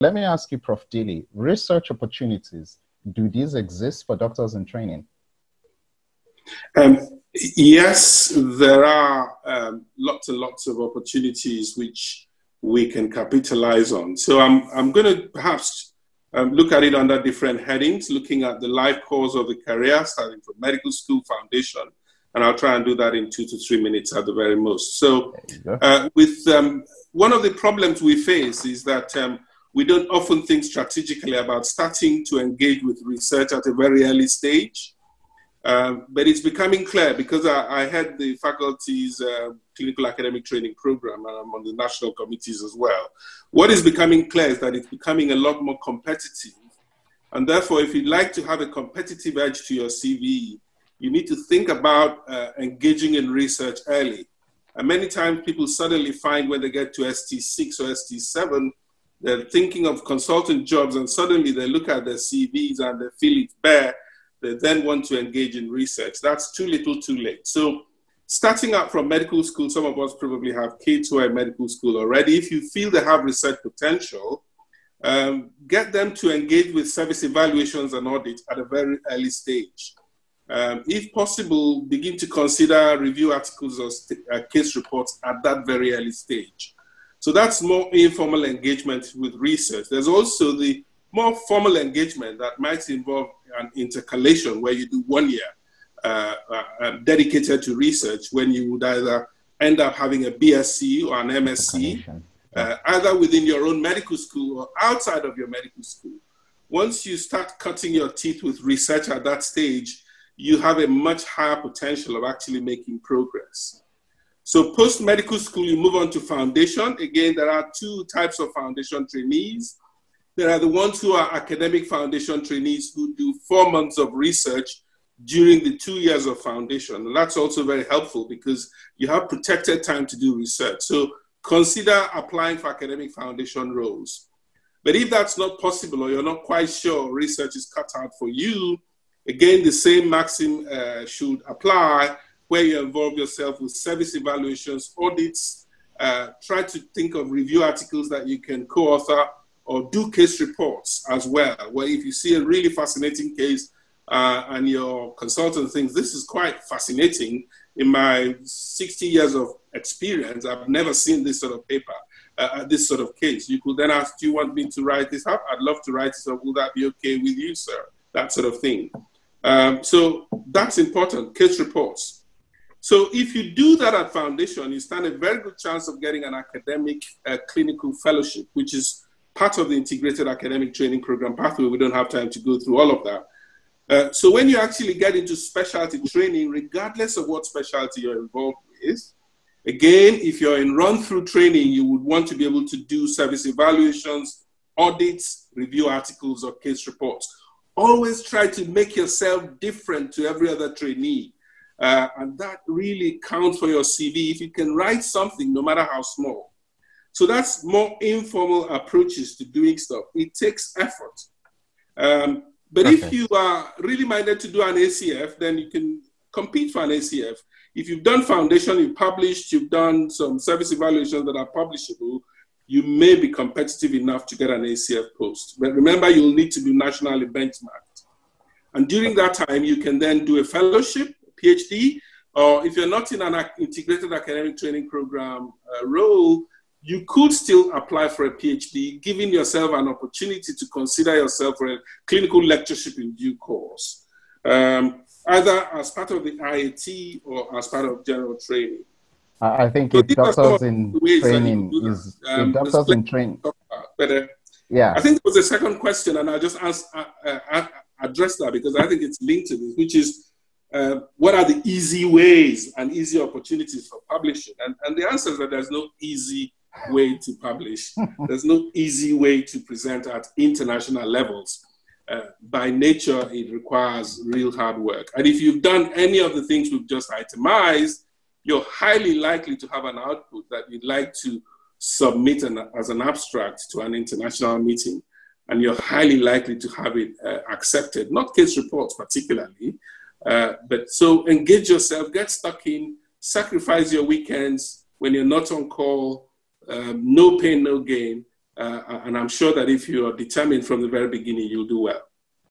let me ask you, Prof Dilly, research opportunities, do these exist for doctors in training? Yes, there are lots and lots of opportunities which we can capitalize on. So I'm going to perhaps look at it under different headings, looking at the life course of the career, starting from medical school foundation, and I'll try and do that in 2 to 3 minutes at the very most. So one of the problems we face is that we don't often think strategically about starting to engage with research at a very early stage. But it's becoming clear because I head the faculty's clinical academic training program, and I'm on the national committees as well. What is becoming clear is that it's becoming a lot more competitive. And therefore, if you'd like to have a competitive edge to your CV, you need to think about engaging in research early. And many times people suddenly find when they get to ST6 or ST7, they're thinking of consultant jobs, and suddenly they look at their CVs and they feel it's bare. They then want to engage in research. That's too little, too late. So starting out from medical school, some of us probably have kids who are in medical school already. If you feel they have research potential, get them to engage with service evaluations and audits at a very early stage. If possible, begin to consider review articles or case reports at that very early stage. So that's more informal engagement with research. There's also the more formal engagement that might involve an intercalation where you do 1 year dedicated to research, when you would either end up having a BSc or an MSc, either within your own medical school or outside of your medical school. Once you start cutting your teeth with research at that stage, you have a much higher potential of actually making progress. So post-medical school, you move on to foundation. Again, there are 2 types of foundation trainees. There are the ones who are academic foundation trainees who do 4 months of research during the 2 years of foundation. And that's also very helpful because you have protected time to do research. So consider applying for academic foundation roles. But if that's not possible, or you're not quite sure research is cut out for you, again, the same maxim should apply, where you involve yourself with service evaluations, audits, try to think of review articles that you can co-author, or do case reports as well, where if you see a really fascinating case and your consultant thinks this is quite fascinating, in my 60 years of experience, I've never seen this sort of paper, this sort of case. You could then ask, do you want me to write this up? I'd love to write this up. Will that be okay with you, sir? That sort of thing. So that's important, case reports. So if you do that at foundation, you stand a very good chance of getting an academic clinical fellowship, which is part of the integrated academic training program pathway. We don't have time to go through all of that. So when you actually get into specialty training, regardless of what specialty you're involved with, again, if you're in run-through training, you would want to be able to do service evaluations, audits, review articles, or case reports. Always try to make yourself different to every other trainee. And that really counts for your CV if you can write something, no matter how small. So that's more informal approaches to doing stuff. It takes effort. But if you are really minded to do an ACF, then you can compete for an ACF. If you've done foundation, you've published, you've done some service evaluations that are publishable, you may be competitive enough to get an ACF post. But remember, you'll need to be nationally benchmarked. And during that time, you can then do a fellowship, PhD, or if you're not in an integrated academic training program role, you could still apply for a PhD, giving yourself an opportunity to consider yourself for a clinical lectureship in due course, either as part of the IAT or as part of general training. I think so if doctors in training is doctors in training. Yeah, I think it was a second question, and I'll just address that because I think it's linked to this, which is what are the easy ways and easy opportunities for publishing? And the answer is that there's no easy way to publish. There's no easy way to present at international levels. By nature, it requires real hard work. And if you've done any of the things we've just itemized, you're highly likely to have an output that you'd like to submit as an abstract to an international meeting. And you're highly likely to have it accepted, not case reports particularly, but so engage yourself, get stuck in, sacrifice your weekends when you're not on call, no pain, no gain, And I'm sure that if you are determined from the very beginning, you'll do well.